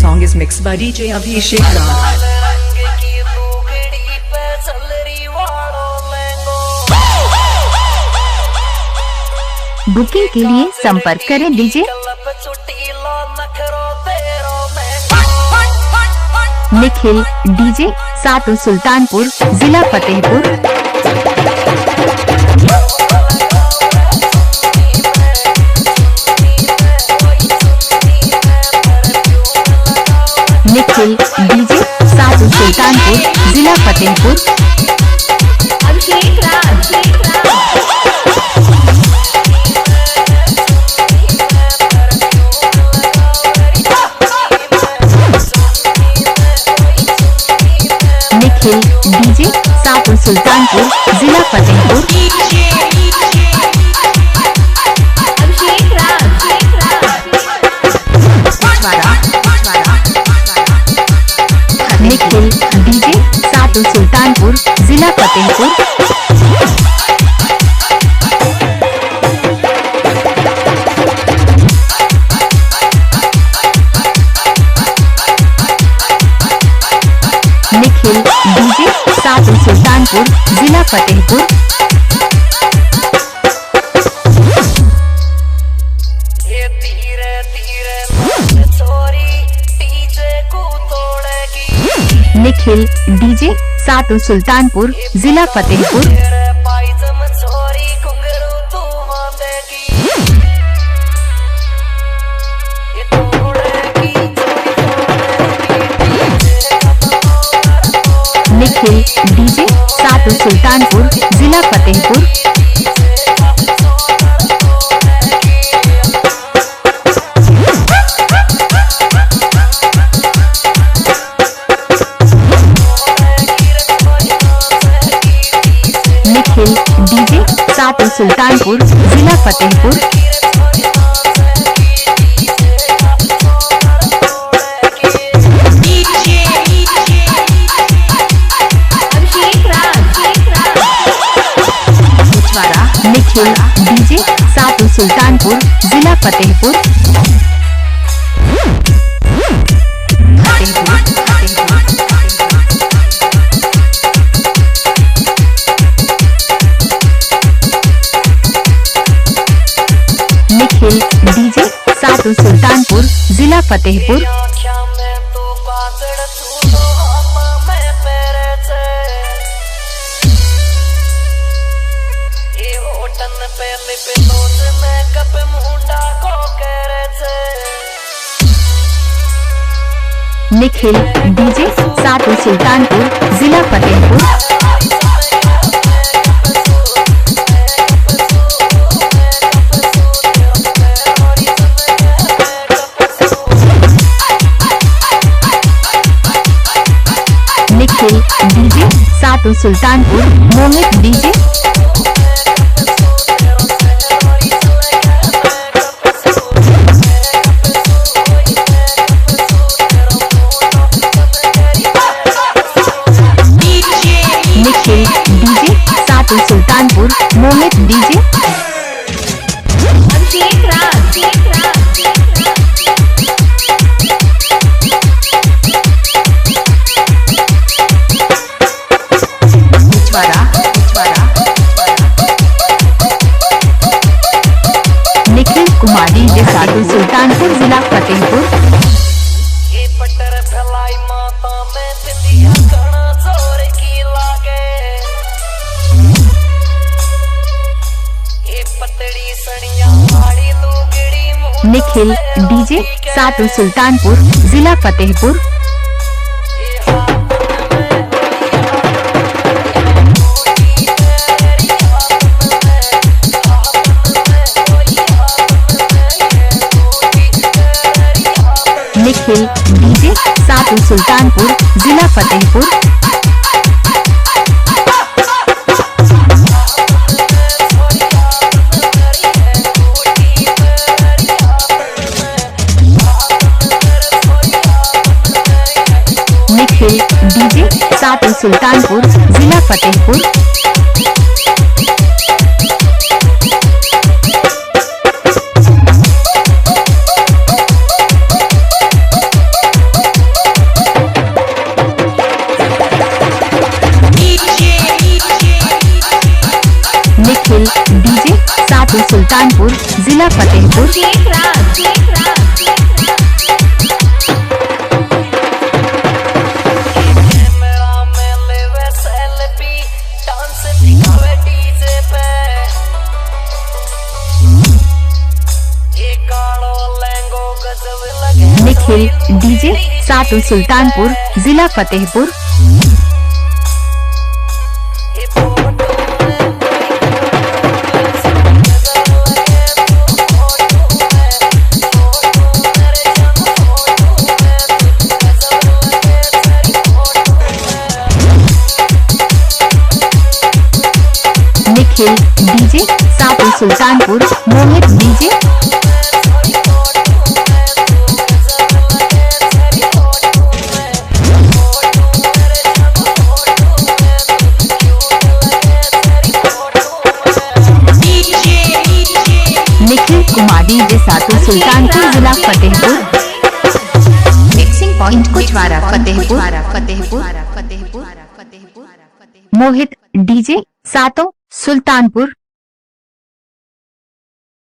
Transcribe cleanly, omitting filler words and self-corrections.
song is mixed by DJ Abhishek Raj. Booking के लिए संपर्क करें डीजे निखिल डीजे सातु सुल्तानपुर जिला फतेहपुर। निखिल डीजे सातु सुल्तानपुर जिला फतेहपुर। अभिषेक राज निखिल डीजे सातु सुल्तानपुर जिला फतेहपुर। अभिषेक राज निखिल डीजे सातु सुल्तानपुर जिला फतेहपुर। निखिल डीजे सातु सुल्तानपुर जिला फतेहपुर। निखिल डीजे सातु सुल्तानपुर जिला फतेहपुर। निखिल डीजे सातु सुल्तानपुर जिला फतेहपुर। निखिल डीजे सातु सुल्तानपुर जिला फतेहपुर। निखिल डीजे सातु सुल्तानपुर जिला फतेहपुर। निखिल डीजे सातु सुल्तानपुर जिला फतेहपुर। निखिल डीजे सातु सुल्तानपुर जिला Fatehpur. Nikhil DJ Satu Sultanpur Mohit DJ. Nikhil DJ Satu Sultanpur Mohit DJ. अभिषेक राज निखिल कुमार डीजे सातु सुल्तानपुर जिला फतेहपुर। निखिल डीजे सातु सुल्तानपुर जिला फतेहपुर। निखिल डीजे सातु सुल्तानपुर जिला फतेहपुर। निखिल डीजे सातु सुल्तानपुर जिला फतेहपुर। सातु सुल्तानपुर जिला फतेहपुर। निखिल डीजे सातु सुल्तानपुर जिला Fatehpur. Nikhil DJ Satu Sultanpur. Mohit DJ Nikhil Kumar DJ Satu Sultanpur जिला Fatehpur. Mixing point Kuchhwara Fatehpur. Mohit DJ Satu Sultanpur.